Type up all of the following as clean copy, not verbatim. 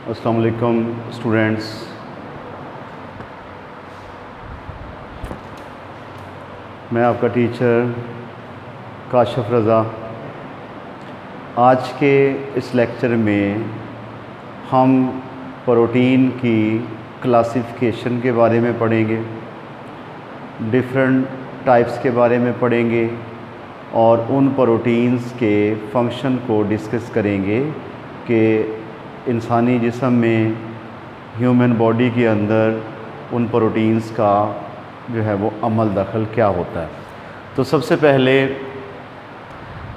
अस्सलाम वालेकुम स्टूडेंट्स। मैं आपका टीचर काशिफ रज़ा। आज के इस लेक्चर में हम प्रोटीन की क्लासिफिकेशन के बारे में पढ़ेंगे, डिफरेंट टाइप्स के बारे में पढ़ेंगे और उन प्रोटीन्स के फंक्शन को डिस्कस करेंगे कि इंसानी जिस्म में, ह्यूमन बॉडी के अंदर उन प्रोटीन्स का जो है वो अमल दखल क्या होता है। तो सबसे पहले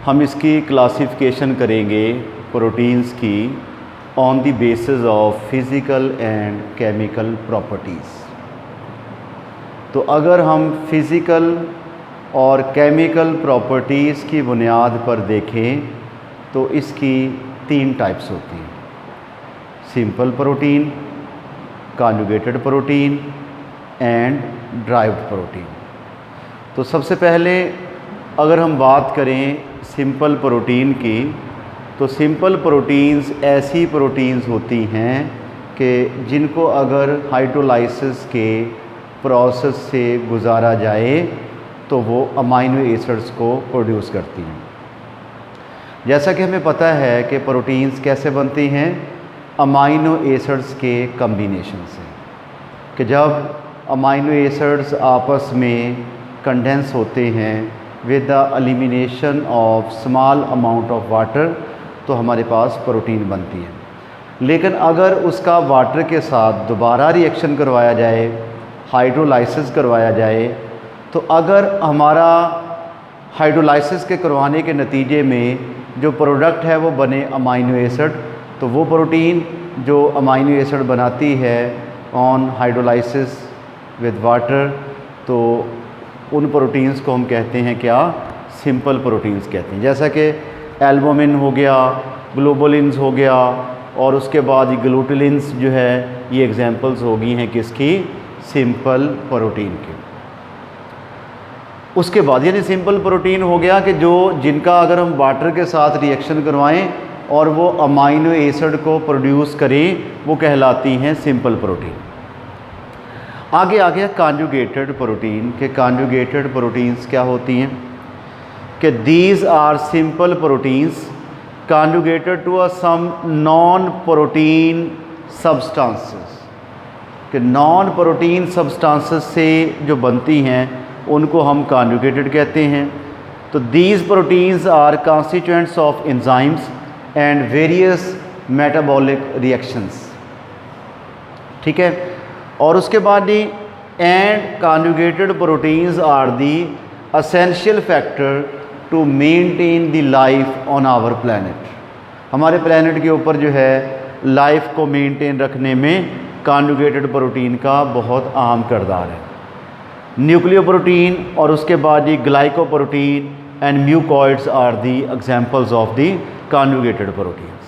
हम इसकी क्लासिफिकेशन करेंगे प्रोटीन्स की on the basis of physical and chemical properties. तो अगर हम फिज़िकल और केमिकल प्रॉपर्टीज़ की बुनियाद पर देखें तो इसकी 3 टाइप्स होती हैं: simple protein, conjugated protein and derived protein. तो सबसे पहले अगर हम बात करें सिंपल प्रोटीन की, तो सिंपल प्रोटीन्स ऐसी प्रोटीन्स होती हैं कि जिनको अगर हाइड्रोलाइसिस के प्रोसेस से गुजारा जाए तो वो अमाइनो एसिड्स को प्रोड्यूस करती हैं। जैसा कि हमें पता है कि प्रोटीन्स कैसे बनती हैं, अमाइनो एसिड्स के कम्बिनेशन से, कि जब अमाइनो एसिड्स आपस में कंडेंस होते हैं with the elimination of small amount of water, तो हमारे पास प्रोटीन बनती है। लेकिन अगर उसका वाटर के साथ दोबारा रिएक्शन करवाया जाए, हाइड्रोलाइसिस करवाया जाए, तो अगर हमारा हाइड्रोलाइसिस के करवाने के नतीजे में जो प्रोडक्ट है वो बने अमाइनो एसिड, तो वो प्रोटीन जो अमाइनो एसिड बनाती है ऑन हाइड्रोलाइसिस विद वाटर, तो उन प्रोटीन्स को हम कहते हैं क्या, सिंपल प्रोटीन्स कहते हैं। जैसा कि एल्बुमिन हो गया, ग्लोबुलिन्स हो गया और उसके बाद ग्लूटिलिन्स जो है, ये एग्जांपल्स हो गई हैं किसकी, सिंपल प्रोटीन की। उसके बाद यानी सिंपल प्रोटीन हो गया कि जिनका अगर हम वाटर के साथ रिएक्शन करवाएं और वो अमाइनो एसिड को प्रोड्यूस करें, वो कहलाती हैं सिंपल प्रोटीन। आगे आ गया कॉन्जुगेटेड प्रोटीन के कॉन्जुगेटेड प्रोटीन्स क्या होती हैं, कि these are simple proteins conjugated to some non protein substances, कि नॉन प्रोटीन सब्सटेंसेस से जो बनती हैं उनको हम कॉन्जुगेटेड कहते हैं। तो these proteins are constituents of enzymes and various metabolic reactions. ठीक है। और उसके बाद ही and conjugated proteins are the essential factor to maintain the life on our planet. हमारे प्लैनेट के ऊपर जो है लाइफ को मेंटेन रखने में कॉन्जुगेटेड प्रोटीन का बहुत अहम किरदार है। न्यूक्लियोप्रोटीन और उसके बाद ही glycoprotein and mucoids are the examples of the conjugated proteins.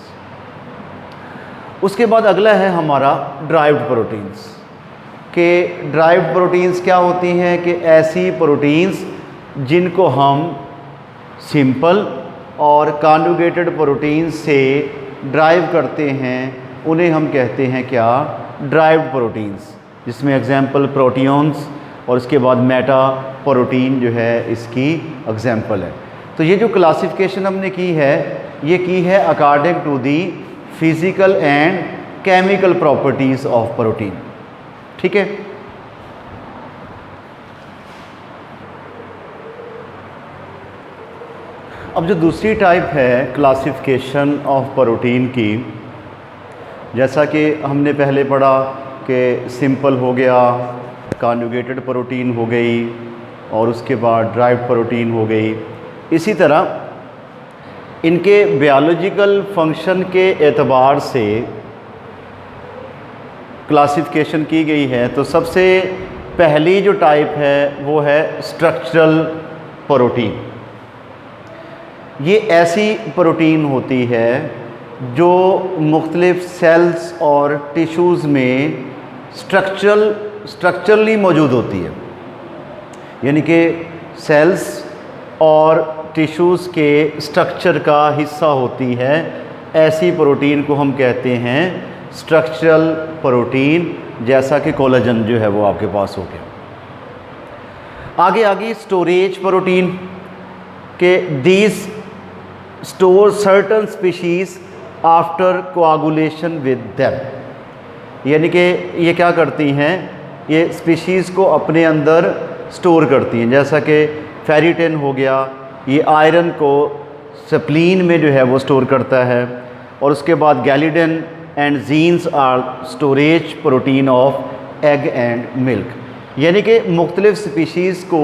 उसके बाद अगला है हमारा ड्राइव्ड प्रोटीन्स, के ड्राइव्ड प्रोटीन्स क्या होती हैं, कि ऐसी प्रोटीन्स जिनको हम सिंपल और कॉन्जुगेटेड प्रोटीन्स से ड्राइव करते हैं, उन्हें हम कहते हैं क्या, ड्राइव्ड प्रोटीन्स, जिसमें एग्जांपल प्रोटीन्स और उसके बाद मेटा प्रोटीन जो है इसकी एग्जांपल है। तो ये जो क्लासिफिकेशन हमने की है, ये की है according to the physical and chemical properties of protein. ठीक है। अब जो दूसरी टाइप है क्लासिफिकेशन ऑफ प्रोटीन की, जैसा कि हमने पहले पढ़ा कि सिंपल हो गया, कॉन्जुगेटेड प्रोटीन हो गई और उसके बाद ड्राइव्ड प्रोटीन हो गई, इसी तरह इनके बायोलॉजिकल फंक्शन के एतबार से क्लासिफिकेशन की गई है। तो सबसे पहली जो टाइप है वो है स्ट्रक्चरल प्रोटीन। ये ऐसी प्रोटीन होती है जो मुख्तलिफ सेल्स और टिश्यूज़ में स्ट्रक्चरली मौजूद होती है, यानी कि सेल्स और टिश्यूज़ के स्ट्रक्चर का हिस्सा होती है। ऐसी प्रोटीन को हम कहते हैं स्ट्रक्चरल प्रोटीन, जैसा कि कोलेजन जो है वो आपके पास हो गया। आगे स्टोरेज प्रोटीन के these store certain species after coagulation with them, यानी कि ये क्या करती हैं, ये स्पीशीज़ को अपने अंदर स्टोर करती हैं। जैसा कि फेरिटिन हो गया, ये आयरन को स्प्लीन में जो है वो स्टोर करता है। और उसके बाद gliadin and genes are storage protein of egg and milk, यानी कि मुख्तलिफ़ स्पीशीज़ को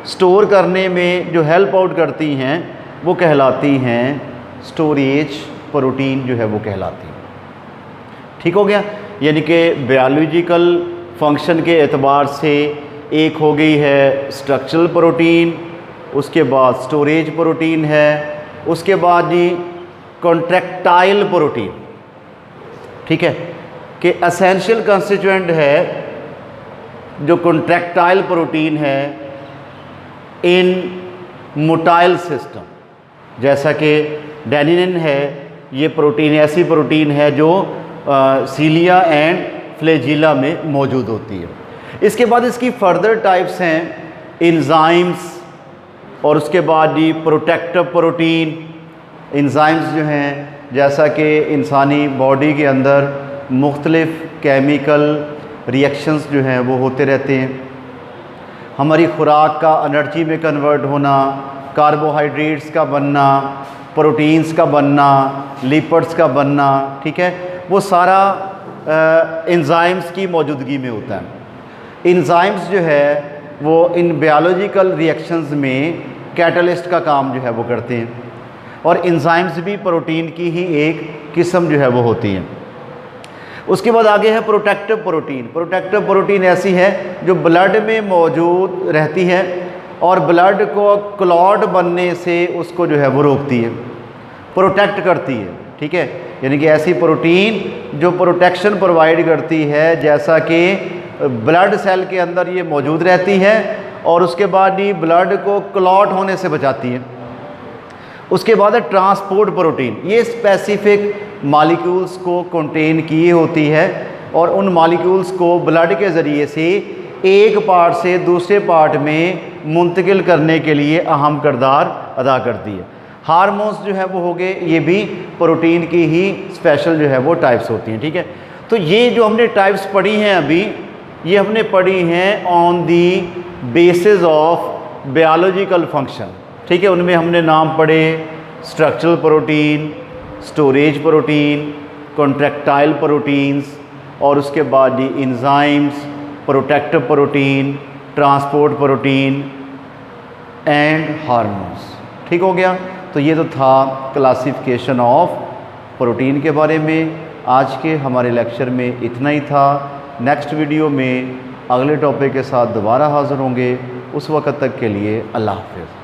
स्टोर करने में जो हेल्प आउट करती हैं वो कहलाती हैं स्टोरेज प्रोटीन जो है वो कहलाती हैं। ठीक हो गया, यानी कि बायोलॉजिकल फंक्शन के एतबार से एक हो गई है स्ट्रक्चरल प्रोटीन, उसके बाद स्टोरेज प्रोटीन है, उसके बाद जी कॉन्ट्रैक्टाइल प्रोटीन। ठीक है, कि एसेंशियल कंस्टिट्यूएंट है जो कॉन्ट्रैक्टाइल प्रोटीन है इन मोटाइल सिस्टम, जैसा कि डेनिनिन है, ये प्रोटीन ऐसी प्रोटीन है जो सीलिया एंड फ्लैजिला में मौजूद होती है। इसके बाद इसकी फर्दर टाइप्स हैं एंजाइम्स, और उसके बाद ये प्रोटेक्टिव प्रोटीन। एंजाइम्स जो हैं, जैसा कि इंसानी बॉडी के अंदर मुख्तलिफ़ केमिकल रिएक्शंस जो हैं वो होते रहते हैं। हमारी खुराक का एनर्जी में कन्वर्ट होना, कार्बोहाइड्रेट्स का बनना, प्रोटीन्स का बनना, लिपिड्स का बनना, ठीक है, वो सारा एंजाइम्स की मौजूदगी में होता है। एंजाइम्स जो है वो इन बायोलॉजिकल रिएक्शंस में कैटलिस्ट का काम जो है वो करते हैं, और एंजाइम्स भी प्रोटीन की ही एक किस्म जो है वो होती हैं। उसके बाद आगे है प्रोटेक्टिव प्रोटीन। प्रोटेक्टिव प्रोटीन ऐसी है जो ब्लड में मौजूद रहती है और ब्लड को क्लॉट बनने से उसको जो है वो रोकती है, प्रोटेक्ट करती है। ठीक है, यानी कि ऐसी प्रोटीन जो प्रोटेक्शन प्रोवाइड करती है, जैसा कि ब्लड सेल के अंदर ये मौजूद रहती है और उसके बाद ये ब्लड को क्लॉट होने से बचाती है। उसके बाद है ट्रांसपोर्ट प्रोटीन, ये स्पेसिफिक मॉलिक्यूल्स को कंटेन किए होती है और उन मॉलिक्यूल्स को ब्लड के ज़रिए से एक पार्ट से दूसरे पार्ट में मुंतकिल करने के लिए अहम किरदार अदा करती है। हार्मोन्स जो है वो हो गए, ये भी प्रोटीन की ही स्पेशल जो है वो टाइप्स होती हैं। ठीक है, तो ये जो हमने टाइप्स पढ़ी हैं अभी, ये हमने पढ़ी हैं on the basis of biological function. ठीक है, उनमें हमने नाम पढ़े structural protein, storage protein, contractile proteins, और उसके बाद ये enzymes, protective protein, transport protein and hormones. ठीक हो गया, तो ये तो था क्लासिफिकेशन ऑफ प्रोटीन के बारे में। आज के हमारे लेक्चर में इतना ही था। नेक्स्ट वीडियो में अगले टॉपिक के साथ दोबारा हाज़िर होंगे। उस वक्त तक के लिए अल्लाह हाफ़िज़।